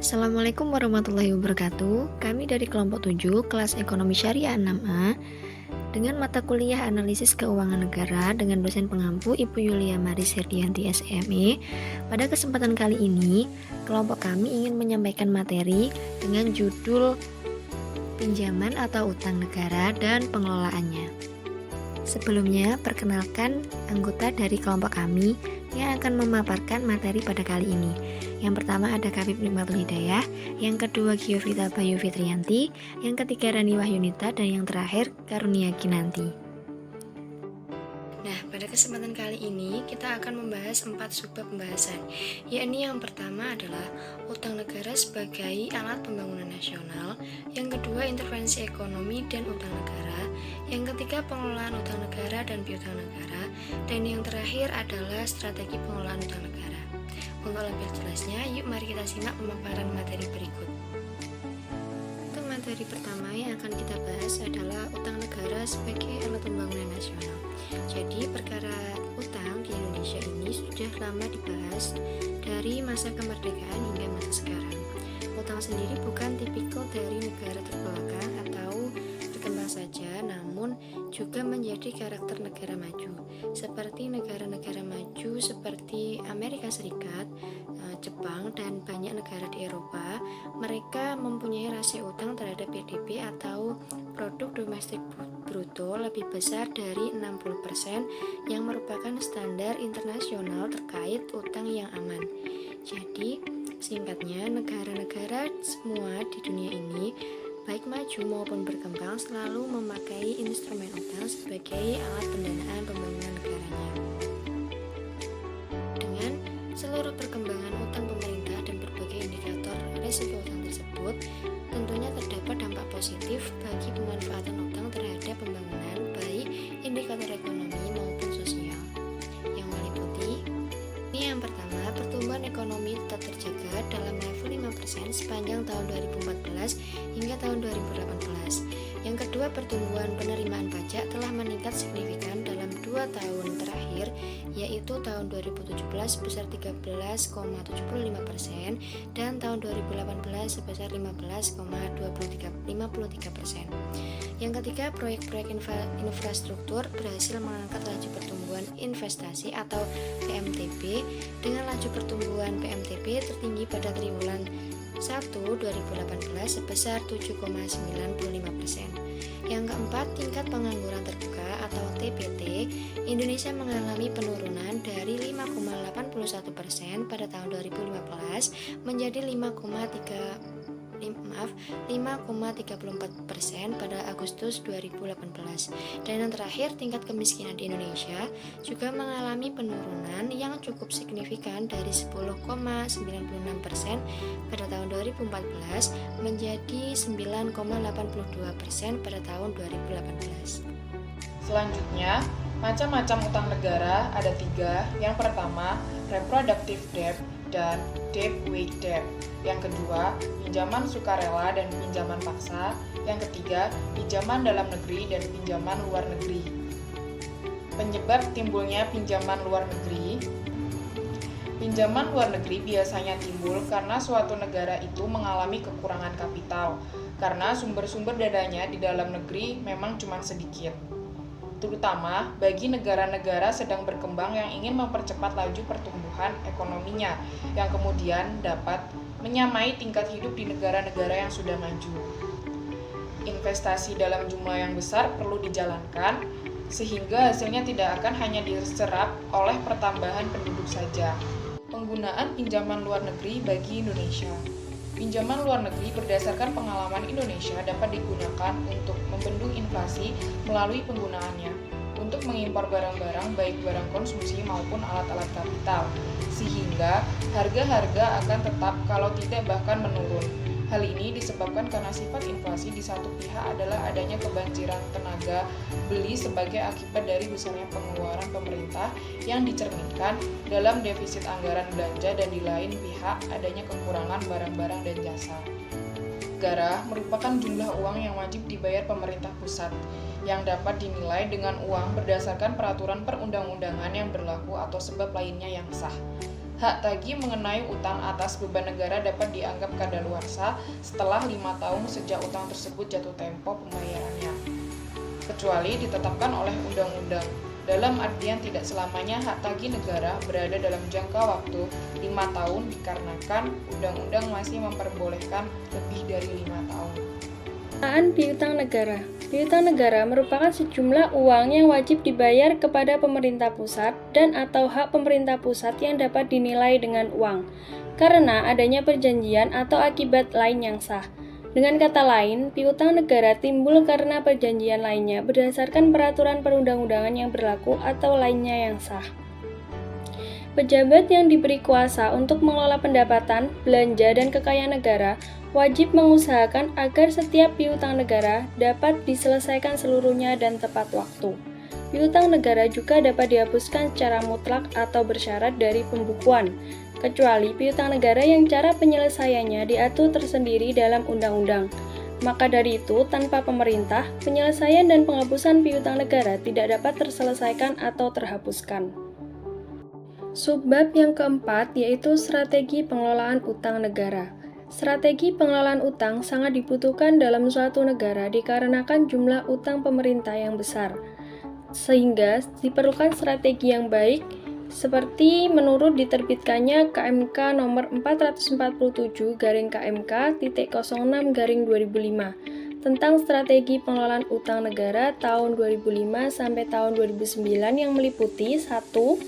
Assalamualaikum warahmatullahi wabarakatuh. Kami dari kelompok 7, kelas Ekonomi Syariah 6A, dengan mata kuliah Analisis Keuangan Negara dengan dosen pengampu Ibu Yulia Maris Herdianti SME. Pada kesempatan kali ini, kelompok kami ingin menyampaikan materi dengan judul Pinjaman atau Utang Negara dan Pengelolaannya. Sebelumnya, perkenalkan anggota dari kelompok kami yang akan memaparkan materi pada kali ini. Yang pertama ada Kabib Nikmatul Hidayah, yang kedua Giovita Bayu Fitrianti, yang ketiga Rani Wahyunita, dan yang terakhir Karunia Kinanti. Nah, pada kesempatan kali ini kita akan membahas 4 subbab pembahasan, yakni yang pertama adalah utang negara sebagai alat pembangunan nasional, yang kedua intervensi ekonomi dan utang negara, yang ketiga pengelolaan utang negara dan piutang negara, dan yang terakhir adalah strategi pengelolaan utang negara. Untuk lebih jelasnya, yuk mari kita simak pemaparan materi berikut. Untuk materi pertama yang akan kita bahas adalah utang negara sebagai alat pembangunan nasional. Jadi perkara utang di Indonesia ini sudah lama dibahas dari masa kemerdekaan hingga masa sekarang. Utang sendiri bukan tipikal dari negara terbelakang atau berkembang saja, namun juga menjadi karakter negara maju. Seperti negara-negara maju seperti Amerika Serikat, Jepang, dan banyak negara di Eropa, mereka mempunyai rasio utang terhadap PDB atau produk domestik bruto lebih besar dari 60%, yang merupakan standar internasional terkait utang yang aman. Jadi, singkatnya, negara-negara semua di dunia ini, baik maju maupun berkembang, selalu memakai instrumen utang sebagai alat pendanaan pembangunan negaranya. Dengan seluruh perkembangan utang pemerintah dan berbagai indikator resiko utang tersebut, tentunya terdapat dampak positif bagi pemanfaatan utang terhadap pembangunan, baik indikator ekonomi maupun sosial, yang meliputi yang pertama, pertumbuhan ekonomi tetap terjaga dalam level 5% sepanjang tahun 2014 hingga tahun 2018. Yang kedua, pertumbuhan penerimaan pajak telah meningkat signifikan dalam 2 tahun terakhir, yaitu tahun 2017 sebesar 13,75% dan tahun 2018 sebesar 15,53%. Yang ketiga, proyek-proyek infrastruktur berhasil mengangkat laju pertumbuhan investasi atau PMTB dengan laju pertumbuhan PMTB tertinggi pada triwulan 1 2018 sebesar 7,95%. Yang keempat, tingkat pengangguran terbuka atau TPT Indonesia mengalami penurunan dari 5,81% pada tahun 2015 menjadi 5,34% pada Agustus 2018. Dan yang terakhir, tingkat kemiskinan di Indonesia juga mengalami penurunan yang cukup signifikan dari 10,96% pada tahun 2014 menjadi 9,82% pada tahun 2018. Selanjutnya, macam-macam utang negara ada 3. Yang pertama, reproductive debt dan debt weight debt. Yang kedua, pinjaman sukarela dan pinjaman paksa. Yang ketiga, pinjaman dalam negeri dan pinjaman luar negeri. Penyebab timbulnya pinjaman luar negeri. Pinjaman luar negeri biasanya timbul karena suatu negara itu mengalami kekurangan kapital, karena sumber-sumber dananya di dalam negeri memang cuma sedikit. Terutama bagi negara-negara sedang berkembang yang ingin mempercepat laju pertumbuhan ekonominya, yang kemudian dapat menyamai tingkat hidup di negara-negara yang sudah maju. Investasi dalam jumlah yang besar perlu dijalankan, sehingga hasilnya tidak akan hanya diserap oleh pertambahan penduduk saja. Penggunaan pinjaman luar negeri bagi Indonesia. Pinjaman luar negeri berdasarkan pengalaman Indonesia dapat digunakan untuk membendung inflasi melalui penggunaannya, untuk mengimpor barang-barang baik barang konsumsi maupun alat-alat kapital, sehingga harga-harga akan tetap kalau tidak bahkan menurun. Hal ini disebabkan karena sifat inflasi di satu pihak adalah adanya kebanjiran tenaga beli sebagai akibat dari besarnya pengeluaran pemerintah yang dicerminkan dalam defisit anggaran belanja, dan di lain pihak adanya kekurangan barang-barang dan jasa. Negara merupakan jumlah uang yang wajib dibayar pemerintah pusat, yang dapat dinilai dengan uang berdasarkan peraturan perundang-undangan yang berlaku atau sebab lainnya yang sah. Hak tagih mengenai utang atas beban negara dapat dianggap kadaluarsa setelah 5 tahun sejak utang tersebut jatuh tempo pembayarannya, kecuali ditetapkan oleh undang-undang. Dalam artian tidak selamanya hak tagih negara berada dalam jangka waktu 5 tahun dikarenakan undang-undang masih memperbolehkan lebih dari 5 tahun. Pengelolaan piutang negara. Piutang negara merupakan sejumlah uang yang wajib dibayar kepada pemerintah pusat dan atau hak pemerintah pusat yang dapat dinilai dengan uang, karena adanya perjanjian atau akibat lain yang sah. Dengan kata lain, piutang negara timbul karena perjanjian lainnya berdasarkan peraturan perundang-undangan yang berlaku atau lainnya yang sah. Pejabat yang diberi kuasa untuk mengelola pendapatan, belanja, dan kekayaan negara wajib mengusahakan agar setiap piutang negara dapat diselesaikan seluruhnya dan tepat waktu. Piutang negara juga dapat dihapuskan secara mutlak atau bersyarat dari pembukuan, kecuali piutang negara yang cara penyelesaiannya diatur tersendiri dalam undang-undang. Maka dari itu, tanpa pemerintah, penyelesaian dan penghapusan piutang negara tidak dapat terselesaikan atau terhapuskan. Subbab yang keempat yaitu strategi pengelolaan utang negara. Strategi pengelolaan utang sangat dibutuhkan dalam suatu negara dikarenakan jumlah utang pemerintah yang besar, sehingga diperlukan strategi yang baik seperti menurut diterbitkannya KMK nomor 447/KMK.06/2005 tentang strategi pengelolaan utang negara tahun 2005 sampai tahun 2009 yang meliputi 1.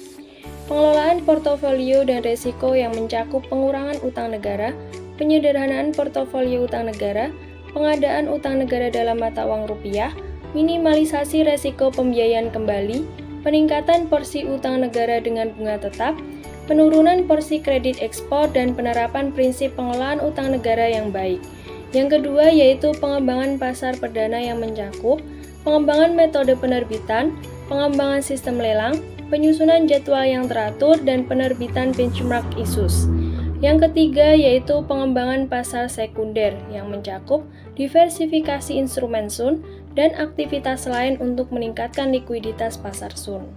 Pengelolaan portofolio dan resiko yang mencakup pengurangan utang negara, penyederhanaan portofolio utang negara, pengadaan utang negara dalam mata uang rupiah, minimalisasi resiko pembiayaan kembali, peningkatan porsi utang negara dengan bunga tetap, penurunan porsi kredit ekspor, dan penerapan prinsip pengelolaan utang negara yang baik. Yang kedua yaitu pengembangan pasar perdana yang mencakup pengembangan metode penerbitan, pengembangan sistem lelang, penyusunan jadwal yang teratur, dan penerbitan benchmark issues. Yang ketiga yaitu pengembangan pasar sekunder yang mencakup diversifikasi instrumen sun dan aktivitas lain untuk meningkatkan likuiditas pasar sun.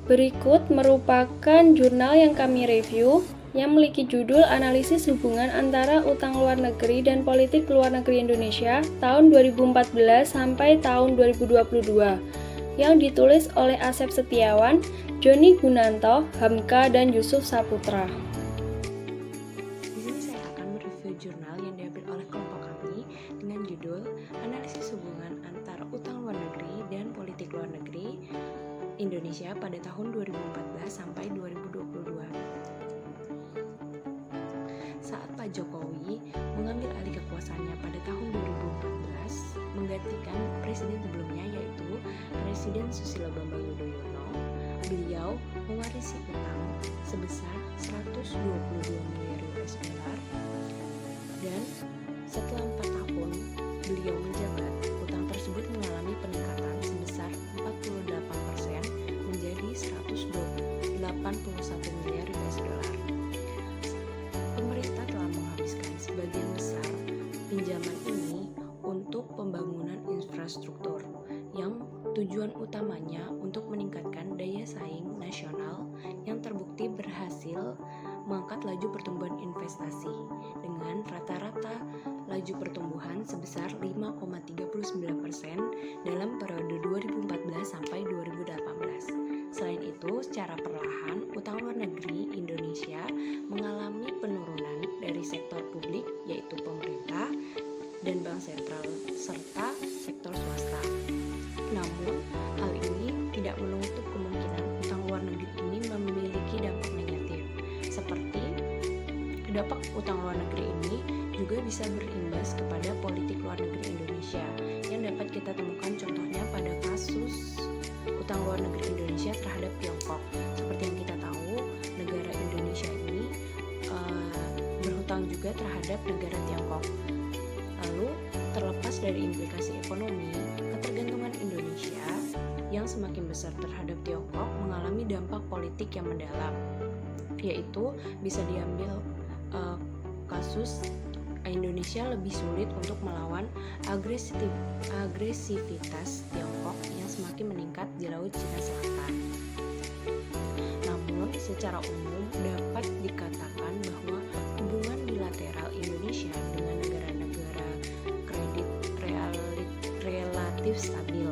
Berikut merupakan jurnal yang kami review yang memiliki judul Analisis Hubungan Antara Utang Luar Negeri dan Politik Luar Negeri Indonesia tahun 2014 sampai tahun 2022 yang ditulis oleh Asep Setiawan, Joni Gunanto, Hamka, dan Yusuf Saputra. Di sini saya akan mereview jurnal yang diambil oleh kelompok kami dengan judul Analisis Hubungan Antara Utang Luar Negeri dan Politik Luar Negeri Indonesia pada tahun 2014 sampai 2022. Saat Pak Jokowi mengambil alih kekuasaannya pada tahun 2014, menggantikan presiden sebelumnya yaitu Presiden Susilo Bambang Yudhoyono, beliau mewarisi utang sebesar 122 miliar US dollar dan setelah 4 tahun beliau menjabat, utang tersebut mengalami peningkatan sebesar 48% menjadi 181 miliar US dollar. Pemerintah telah menghabiskan sebagian besar pinjaman ini untuk pembangunan infrastruktur yang tujuan utamanya untuk meningkatkan daya saing nasional yang terbukti berhasil mengangkat laju pertumbuhan investasi dengan rata-rata laju pertumbuhan sebesar 5,39% dalam periode 2014 sampai 2018. Selain itu, secara perlahan utang luar negeri Indonesia mengalami penurunan dari sektor publik yaitu pemerintah dan bank sentral serta sektor swasta. Namun, hal ini tidak menutup kemungkinan utang luar negeri ini memiliki dampak negatif, seperti dampak utang luar negeri ini juga bisa berimbas kepada politik luar negeri Indonesia yang dapat kita temukan contohnya pada kasus utang luar negeri Indonesia terhadap Tiongkok. Seperti yang kita tahu, negara Indonesia ini berhutang juga terhadap negara Tiongkok. Lalu, terlepas dari implikasi ekonomi, ketergantungan Indonesia yang semakin besar terhadap Tiongkok mengalami dampak politik yang mendalam, yaitu bisa diambil kasus Indonesia lebih sulit untuk melawan agresivitas Tiongkok yang semakin meningkat di Laut Cina Selatan. Namun, secara umum dapat dikatakan bahwa hubungan bilateral Indonesia dengan negara-negara kredit relatif stabil.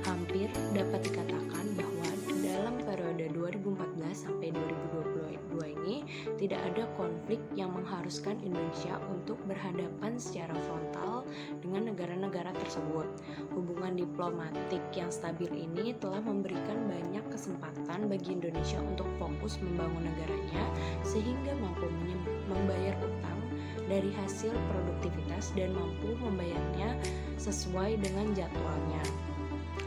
Hampir dapat dikatakan bahwa dalam periode 2014 sampai 2022 ini tidak ada konflik yang mengharuskan Indonesia untuk berhadapan secara frontal dengan negara-negara tersebut. Hubungan diplomatik yang stabil ini telah memberikan banyak kesempatan bagi Indonesia untuk fokus membangun negaranya sehingga mampu membayar utang dari hasil produktivitas dan mampu membayarnya sesuai dengan jadwalnya.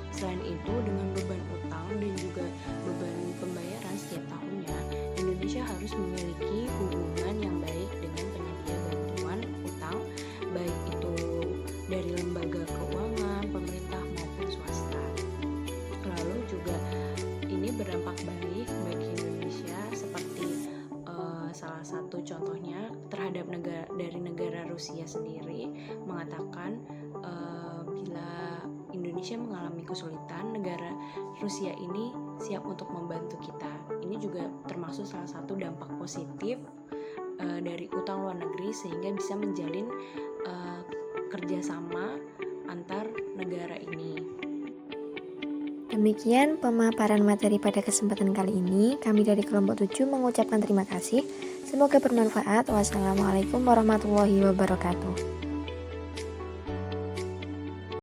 Selain itu, dengan beban utang dan juga beban pembayaran setiap tahunnya, Indonesia harus memiliki hubungan yang baik dengan penyedia bantuan utang, baik itu dari lembaga keuangan, pemerintah maupun swasta. Lalu juga ini berdampak baik bagi Indonesia seperti salah satu contohnya terhadap negara Rusia sendiri mengatakan bila Indonesia mengalami kesulitan, negara Rusia ini siap untuk membantu kita. Ini juga termasuk salah satu dampak positif dari utang luar negeri sehingga bisa menjalin kerjasama antar negara ini. Demikian pemaparan materi pada kesempatan kali ini. Kami dari kelompok 7 mengucapkan terima kasih. Semoga bermanfaat. Wassalamualaikum warahmatullahi wabarakatuh.